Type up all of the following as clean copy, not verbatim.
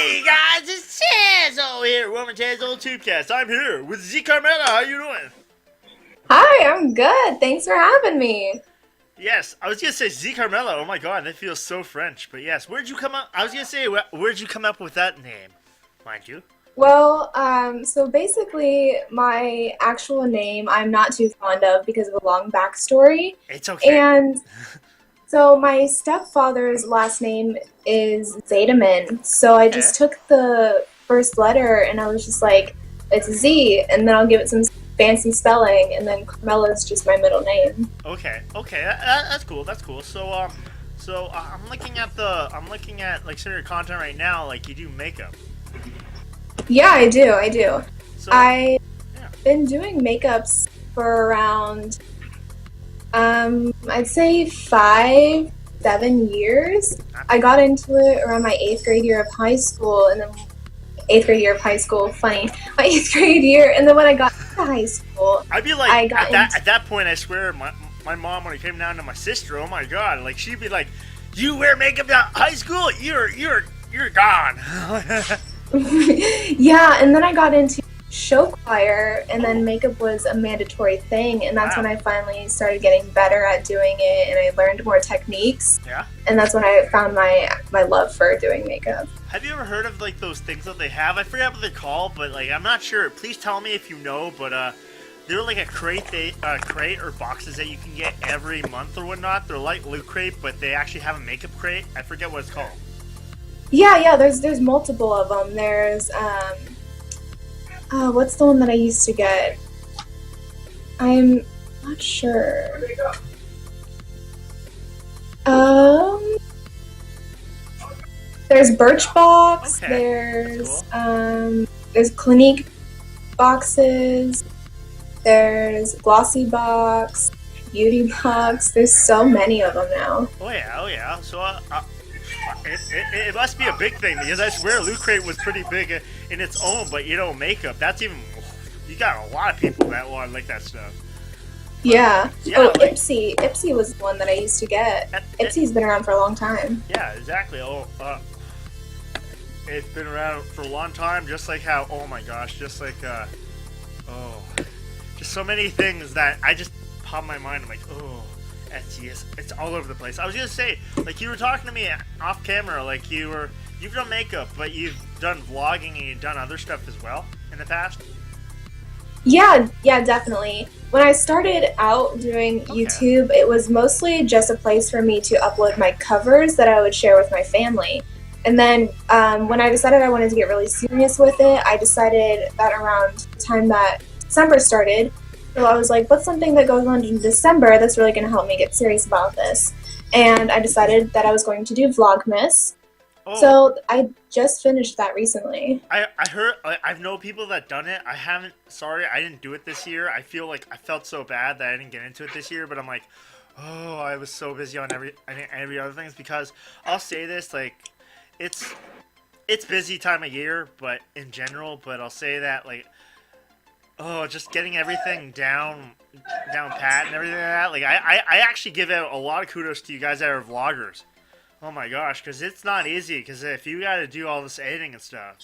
Hey guys, it's Tazwhole here, Woman Tazwhole Tubecast. I'm here with Zei Carmela. How you doing? Hi, I'm good. Thanks for having me. Yes, I was gonna say Zei Carmela. Oh my god, that feels so French. But yes, where'd you come up? I was gonna say, where'd you come up with that name? Mind you. So basically, my actual name I'm not too fond of because of a long backstory. It's okay. And so my stepfather's last name is Zetamin. So I Okay. just took the first letter and I was just like, it's Z, and then I'll give it some fancy spelling, and then Carmela is just my middle name. Okay. Okay. That's cool. That's cool. I'm looking at like some of your content right now. Like you do makeup. Yeah, I do. I do. So I've yeah. been doing makeups for around I'd say 5, 7 years. I got into it around my eighth grade year of high school, and then eighth grade year of high school. Funny, my eighth grade year, and then when I got to high school, I'd be like I got into. at that point. I swear, my mom when it came down to my sister. Oh my god! Like she'd be like, "You wear makeup at high school? You're gone." Yeah, and then I got into show choir, and then makeup was a mandatory thing, and that's Wow. when I finally started getting better at doing it, and I learned more techniques, Yeah. and that's when I found my love for doing makeup. Have you ever heard of like those things that they have? I forget what they're called, but like I'm not sure. Please tell me if you know. But they're like a crate or boxes that you can get every month or whatnot. They're like Loot Crate, but they actually have a makeup crate. I forget what it's called. Yeah, there's multiple of them. There's what's the one that I used to get? I'm not sure. Um, there's Birchbox. Okay, There's that's there's Clinique boxes. There's Glossy Box, Beauty Box. There's so many of them now. Oh yeah. So it must be a big thing because I swear Loot Crate was pretty big in its own. But you know, makeup that's even you got a lot of people that want like that stuff. Yeah. Yeah, Oh, like Ipsy was the one that I used to get. that, Ipsy's been around for a long time. yeah, exactly. It's been around for a long time, just like how, oh my gosh, just like, oh, just so many things that I just pop in my mind. I'm like, oh, it's all over the place. I was gonna say, like, you were talking to me off camera, like you've done makeup, but you've done vlogging and you've done other stuff as well in the past. Yeah, definitely. When I started out doing Okay. YouTube, it was mostly just a place for me to upload my covers that I would share with my family. And then when I decided I wanted to get really serious with it, I decided that around the time that December started, so I was like, what's something that goes on in December that's really going to help me get serious about this? And I decided that I was going to do Vlogmas. Oh, So I just finished that recently. I heard I've known people that done it. I haven't. Sorry, I didn't do it this year. I feel like I felt so bad that I didn't get into it this year. But I'm like, oh, I was so busy on every other things because I'll say this like, it's busy time of year, but in general. But I'll say that like, oh, just getting everything down pat and everything like that. Like I actually give out a lot of kudos to you guys that are vloggers. Oh my gosh, because it's not easy. Because if you got to do all this editing and stuff,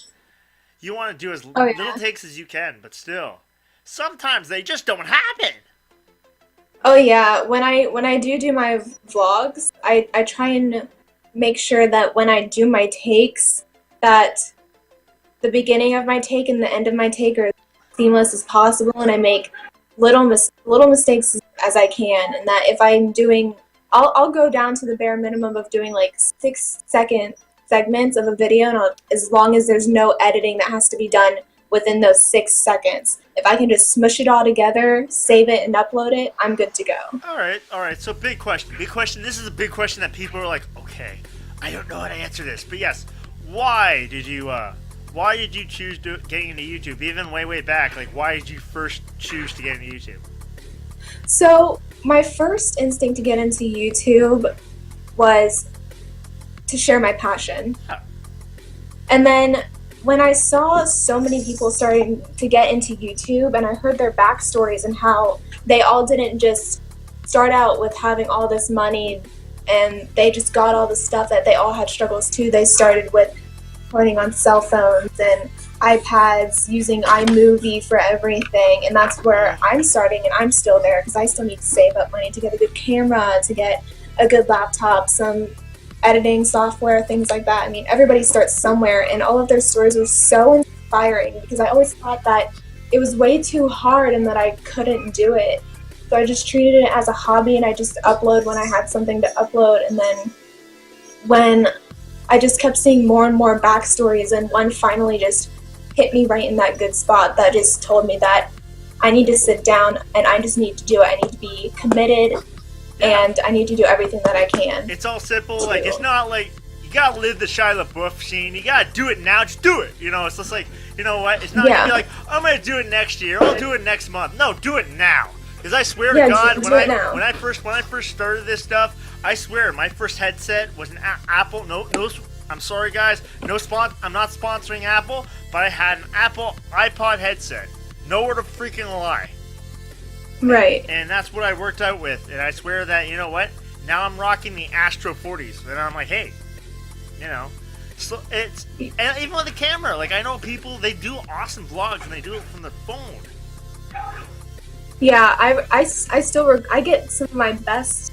you want to do as Oh little yeah. takes as you can. But still, sometimes they just don't happen. Oh yeah, when I do my vlogs, I try and make sure that when I do my takes, that the beginning of my take and the end of my take are as seamless as possible, and I make little mistakes as I can, and that if I'm doing, I'll go down to the bare minimum of doing like 6 second segments of a video, and as long as there's no editing that has to be done within those 6 seconds. If I can just smush it all together, save it, and upload it, I'm good to go. All right. So big question. Big question. This is a big question that people are like, okay, I don't know how to answer this. But yes, why did you choose getting into YouTube? Even way back, like why did you first choose to get into YouTube? So, my first instinct to get into YouTube was to share my passion. Huh. And then when I saw so many people starting to get into YouTube and I heard their backstories and how they all didn't just start out with having all this money and they just got all the stuff, that they all had struggles too. They started with recording on cell phones and iPads, using iMovie for everything, and that's where I'm starting, and I'm still there because I still need to save up money to get a good camera, to get a good laptop, some editing software, things like that. I mean, everybody starts somewhere, and all of their stories were so inspiring because I always thought that it was way too hard and that I couldn't do it. So I just treated it as a hobby, and I just upload when I had something to upload. And then when I just kept seeing more and more backstories, and one finally just hit me right in that good spot that just told me that I need to sit down and I just need to do it. I need to be committed, and I need to do everything that I can. It's all simple. Like, it's not like you gotta live the Shia LaBeouf scene. You gotta do it now. Just do it. You know, it's just like, you know what? It's not gonna be like, I'm gonna do it next year. I'll do it next month. No, do it now. Because I swear to God, when I first started this stuff, I swear my first headset was an Apple. No, I'm sorry guys. I'm not sponsoring Apple, but I had an Apple iPod headset. Nowhere to freaking lie. Right. And that's what I worked out with. And I swear that, you know what? Now I'm rocking the Astro 40s. And I'm like, hey, you know. So it's, and even with the camera, like, I know people, they do awesome vlogs and they do it from their phone. Yeah, I still I get some of my best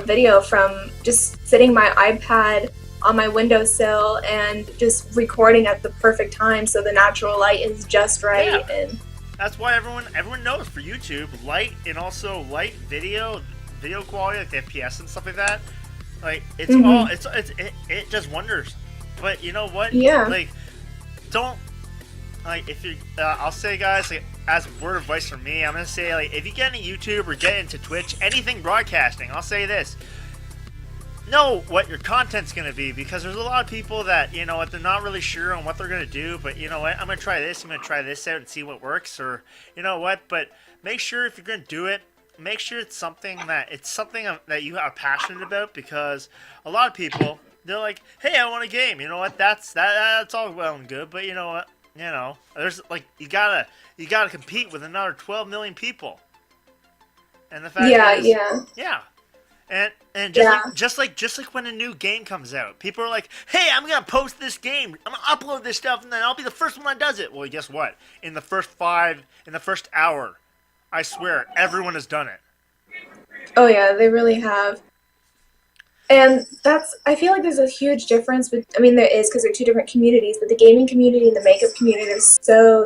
video from just sitting my iPad on my windowsill and just recording at the perfect time, so the natural light is just right. Yeah. And that's why everyone knows for YouTube, light and also light video quality, like the FPS and stuff like that. Like, it's all it does wonders. But you know what? Yeah. Like, don't, like, if you I'll say, guys, like, as word of advice from me, I'm gonna say, like, if you get into YouTube or get into Twitch, anything broadcasting, I'll say this: know what your content's gonna be, because there's a lot of people that, you know what, they're not really sure on what they're gonna do, but you know what, I'm gonna try this out and see what works, or you know what. But make sure if you're gonna do it, make sure it's something that you are passionate about, because a lot of people, they're like, hey, I want a game. You know what? That's all well and good, but you know what? You know, there's, like, you gotta compete with another 12 million people. And the fact is, yeah. And just like when a new game comes out, people are like, hey, I'm gonna post this game, I'm gonna upload this stuff, and then I'll be the first one that does it. Well, guess what? In the first hour, I swear, everyone has done it. oh yeah, they really have. And I feel like there's a huge difference. I mean, there is, because they're two different communities, but the gaming community and the makeup community are so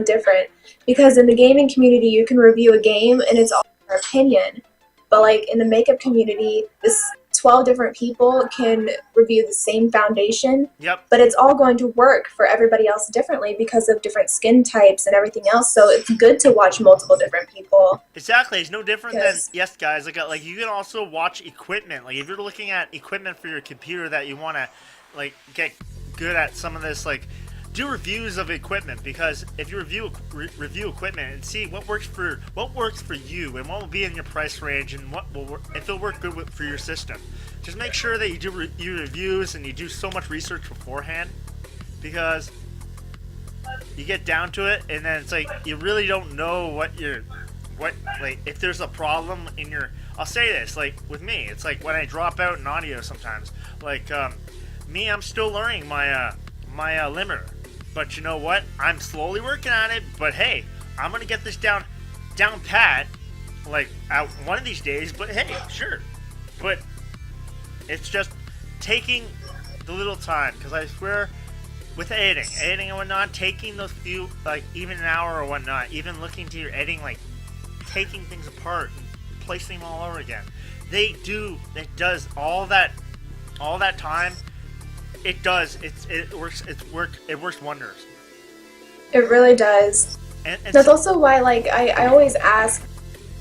different. Because in the gaming community, you can review a game and it's all your opinion. But like in the makeup community, this 12 different people can review the same foundation. Yep. But it's all going to work for everybody else differently because of different skin types and everything else. So it's good to watch multiple different people. Exactly. It's no different than, yes, guys, like you can also watch equipment. Like, if you're looking at equipment for your computer that you want to, like, get good at some of this, like, do reviews of equipment, because if you review equipment and see what works for you and what will be in your price range and what will work, if it'll work good for your system. Just make sure that you do your reviews and you do so much research beforehand, because you get down to it and then it's like you really don't know like, if there's a problem in your, I'll say this, like with me, it's like when I drop out in audio sometimes, like I'm still learning my limiter. But you know what? I'm slowly working on it. But hey, I'm gonna get this down pat, like, out one of these days. But hey, sure. But it's just taking the little time, because I swear, with editing and whatnot, taking those few, like, even an hour or whatnot, even looking to your editing, like taking things apart and placing them all over again. It does all that time. It does. It works wonders. It really does. And that's also why, like, I always ask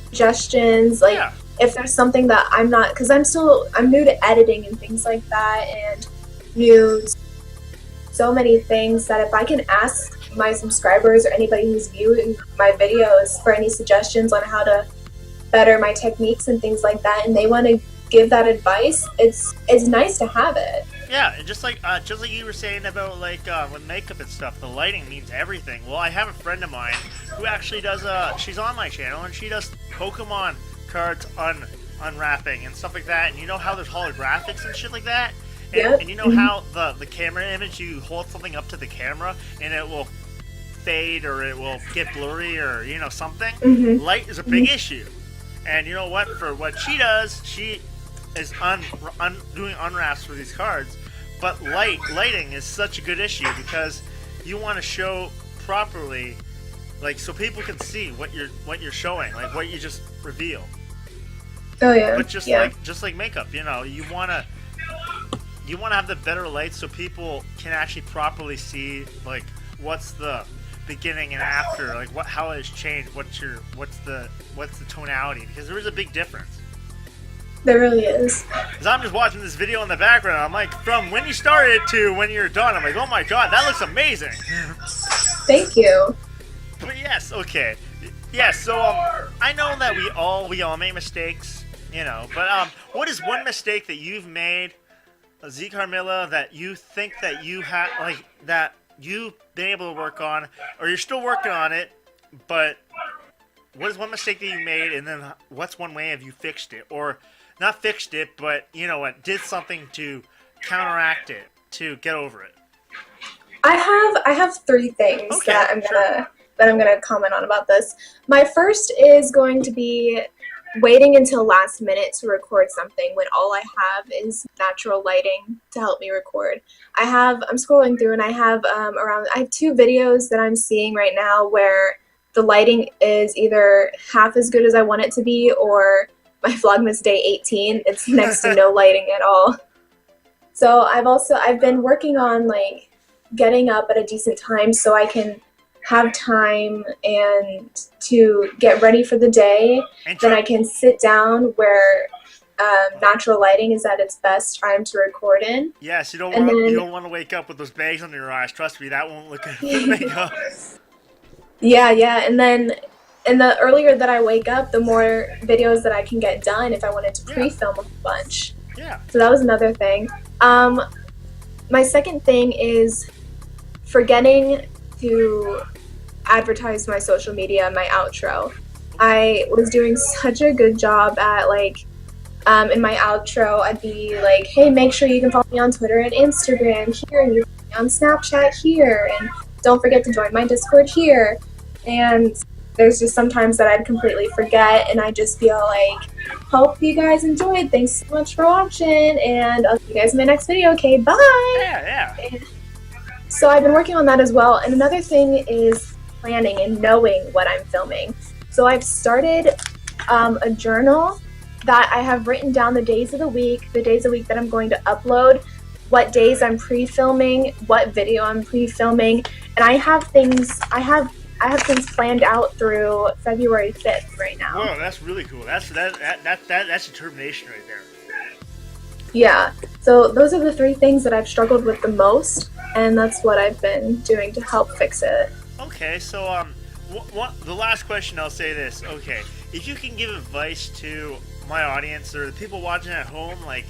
suggestions, like, if there's something that I'm not, because I'm new to editing and things like that, and new so many things, that if I can ask my subscribers or anybody who's viewing my videos for any suggestions on how to better my techniques and things like that, and they want to give that advice, it's nice to have it. Yeah, and just like you were saying about, like, with makeup and stuff, the lighting means everything. Well, I have a friend of mine who actually does she's on my channel, and she does Pokemon cards unwrapping and stuff like that. And you know how there's holographics and shit like that? Yep. And you know how the camera image, you hold something up to the camera and it will fade or it will get blurry or something. Light is a big issue, and you know what? For what she does, she is doing unwraps for these cards. But lighting is such a good issue because you want to show properly, like so people can see what you're showing, like what you just reveal. Oh yeah. But just like makeup, you want to have the better light so people can actually properly see like what's the beginning and after, like how it has changed, what's the tonality, because there is a big difference. There really is. Because I'm just watching this video in the background, I'm like, from when you started to when you're done, I'm like, oh my god, that looks amazing. Thank you. But yes, okay. Yeah, so I know that we all make mistakes, but what is one mistake that you've made, Zei Carmela, that you think that you have, like, that you've been able to work on, or you're still working on it, but what is one mistake that you made, and then what's one way have you fixed it? Or not fixed it, but did something to counteract it, to get over it? I have 3 things Okay, that I'm gonna comment on about this. My first is going to be waiting until last minute to record something when all I have is natural lighting to help me record. I'm scrolling through and I have I have 2 videos that I'm seeing right now where the lighting is either half as good as I want it to be, or my Vlogmas Day 18, it's next to no lighting at all. So I've been working on like getting up at a decent time so I can have time and to get ready for the day. Then I can sit down where natural lighting is at its best time to record in. Yes, you don't want to wake up with those bags under your eyes. Trust me, that won't look good for the makeup. Yeah, and then the earlier that I wake up, the more videos that I can get done if I wanted to pre-film a bunch. Yeah. So that was another thing. My second thing is forgetting to advertise my social media, my outro. I was doing such a good job at in my outro, I'd be like, hey, make sure you can follow me on Twitter and Instagram here, and you can follow me on Snapchat here, and don't forget to join my Discord here. And there's just sometimes that I'd completely forget, and I just feel like, hope you guys enjoyed. Thanks so much for watching, and I'll see you guys in my next video. Okay, bye! Yeah. And so I've been working on that as well. And another thing is planning and knowing what I'm filming. So I've started a journal that I have written down the days of the week that I'm going to upload, what days I'm pre-filming, what video I'm pre-filming, and I have things planned out through February 5th right now. Whoa, that's really cool. That's determination right there. Yeah. So those are the 3 things that I've struggled with the most, and that's what I've been doing to help fix it. Okay, so the last question, I'll say this. Okay, if you can give advice to my audience or the people watching at home, like,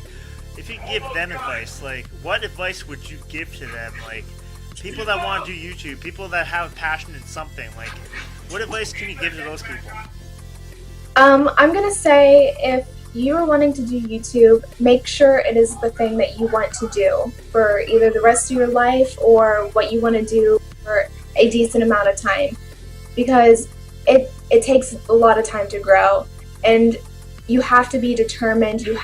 if you give them advice, like, what advice would you give to them? Like, people that want to do YouTube, people that have passion in something, like, what advice can you give to those people? I'm gonna say, if you are wanting to do YouTube, make sure it is the thing that you want to do for either the rest of your life or what you want to do for a decent amount of time, because it takes a lot of time to grow, and you have to be determined. You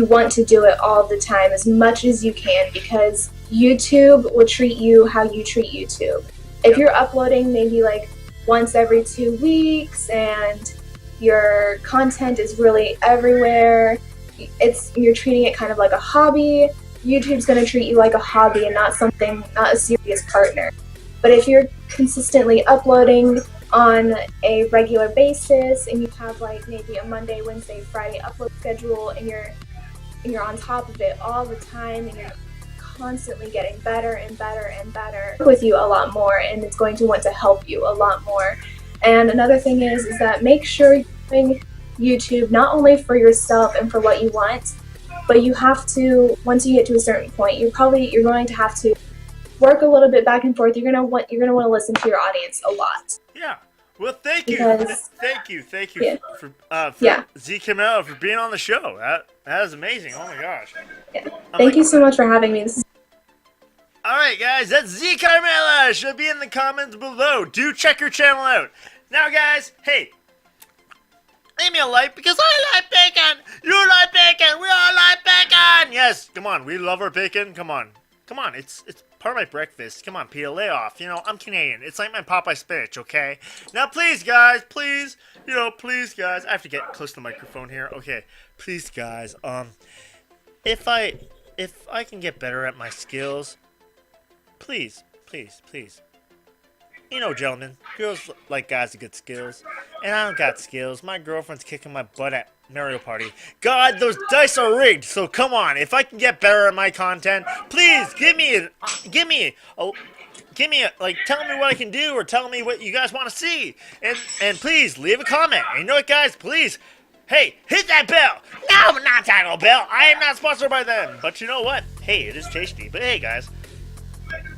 want to do it all the time as much as you can, because YouTube will treat you how you treat YouTube. If you're uploading maybe like once every 2 weeks and your content is really everywhere, you're treating it kind of like a hobby, YouTube's going to treat you like a hobby and not a serious partner. But if you're consistently uploading on a regular basis and you have like maybe a Monday, Wednesday, Friday upload schedule, and you're on top of it all the time, and you're constantly getting better and better and better with you a lot more, and it's going to want to help you a lot more. And another thing is that make sure you're doing YouTube not only for yourself and for what you want, but you have to, once you get to a certain point, you're going to have to work a little bit back and forth. You're gonna want to listen to your audience a lot. Yeah. Well, thank you, because thank you yeah, for yeah, Zei Carmela for being on the show. That is amazing. Oh my gosh. yeah. I'm Thank like, you so much for having me. This is all right, guys, that's Zei Carmela. She'll be in the comments below. Do check her channel out. Now, guys, hey, leave me a like because I like bacon. You like bacon. We all like bacon. Yes, come on. We love our bacon. Come on. Come on. It's part of my breakfast. Come on, Peter, lay off. You know, I'm Canadian. It's like my Popeye spinach, okay? Now, please, guys, please, please, guys. I have to get close to the microphone here. Okay, please, guys. If I can get better at my skills, please, please, please. You know, gentlemen, girls like guys with good skills. And I don't got skills. My girlfriend's kicking my butt at Mario Party. God, those dice are rigged. So come on, if I can get better at my content, please give me a, tell me what I can do or tell me what you guys want to see. And please leave a comment. And you know what, guys? Please, hey, hit that bell. No, not Taco Bell. I am not sponsored by them. But you know what? Hey, it is tasty. But hey, guys.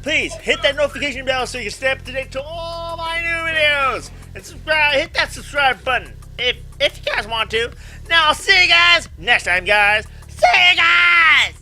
Please hit that notification bell so you can stay up to date to all my new videos. And subscribe, hit that subscribe button if you guys want to. Now I'll see you guys next time, guys. See you guys!